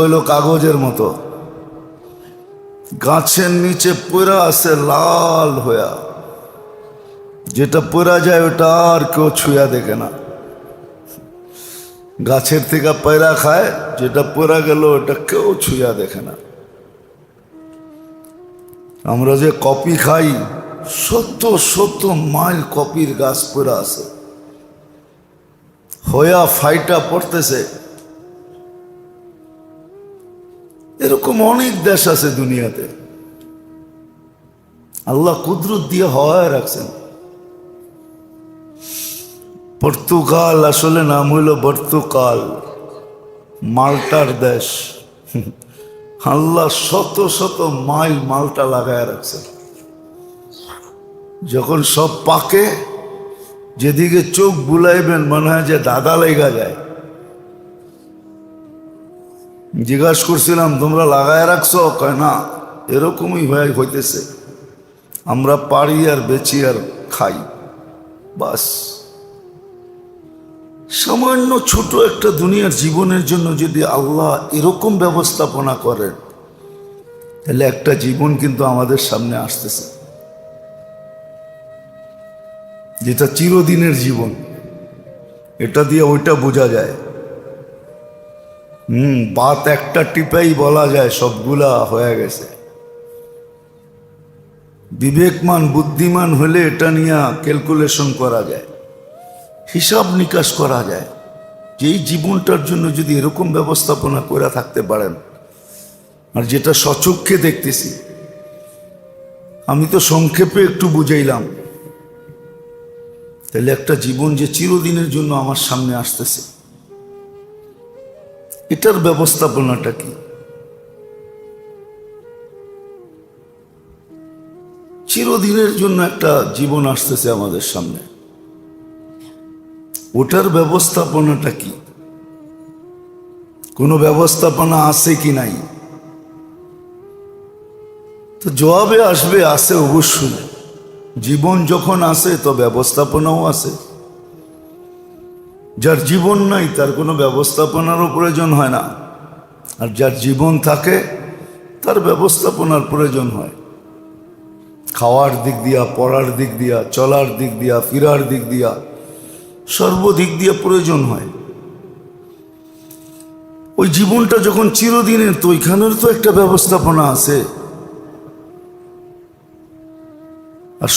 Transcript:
হইল কাগজের মতো, গাছের নিচে পড়া আছে লাল হইয়া, যেটা পড়া যায় ওটা আর কেউ ছুঁয়া দেখে না। গাছের থেকে পয়রা খায়, যেটা পড়া গেল ওটা কেউ ছুঁয়া দেখে না। আমরা যে কপি খাই, 70 মাইল কপির গাছ পড়া আছে, হইয়া ফাইটা পড়তেছে। এরকম অনেক দেশ আছে দুনিয়াতে, আল্লাহ কুদরত দিয়ে হওয়ায় রাখছেন। পর্তুগাল আসলে নাম হইল পর্তুগাল, মাল্টার দেশ। আল্লাহ 100 মাইল মালটা লাগায় রাখছেন। যখন সব পাকে, যেদিকে চোখ বুলাইবেন মনে হয় যে দাদা লেগা যায়। জিজ্ঞাসা করছিলাম তোমরা লাগায় রাখছো? কয় না, এরকমই হইতেছে, আমরা পারি আর বেচি আর খাই, বাস। সামান্য ছোট একটা দুনিয়ার জীবনের জন্য যদি আল্লাহ এরকম ব্যবস্থাপনা করেন, তাহলে একটা জীবন কিন্তু আমাদের সামনে আসতেছে, যেটা চিরদিনের জীবন। এটা দিয়ে ওইটা বোঝা যায়। বাত একটা টিপাই বলা যায় সবগুলা হয়ে গেছে। বিবেকমান বুদ্ধিমান হলে এটা নিয়ে ক্যালকুলেশন করা যায়, হিসাব নিকাশ করা যায় যে এই জীবনটার জন্য যদি এরকম ব্যবস্থাপনা করে থাকতে পারেন। আর যেটা সচক্ষে দেখতেছি, আমি তো সংক্ষেপে একটু বুঝাইলাম, তাহলে একটা জীবন যে চিরদিনের জন্য আমার সামনে আসতেছে, এটার ব্যবস্থাপনাটা কি? চিরদিনের জন্য একটা জীবন আসতেছে আমাদের সামনে, ওটার ব্যবস্থাপনাটা কি? কোনো ব্যবস্থাপনা আছে কি নাই? তো জবাবে আসবে আছে অবশ্যই। জীবন যখন আছে তো ব্যবস্থাপনাও আছে। যার জীবন নাই তার কোনো ব্যবস্থাপনারও প্রয়োজন হয় না, আর যার জীবন থাকে তার ব্যবস্থাপনার প্রয়োজন হয়। খাওয়ার দিক দিয়া, পড়ার দিক দিয়া, চলার দিক দিয়া, ফিরার দিক দিয়া, সর্বদিক দিয়ে প্রয়োজন হয়। ওই জীবনটা যখন চিরদিনের, তো ওইখানের তো একটা ব্যবস্থাপনা আছে। আর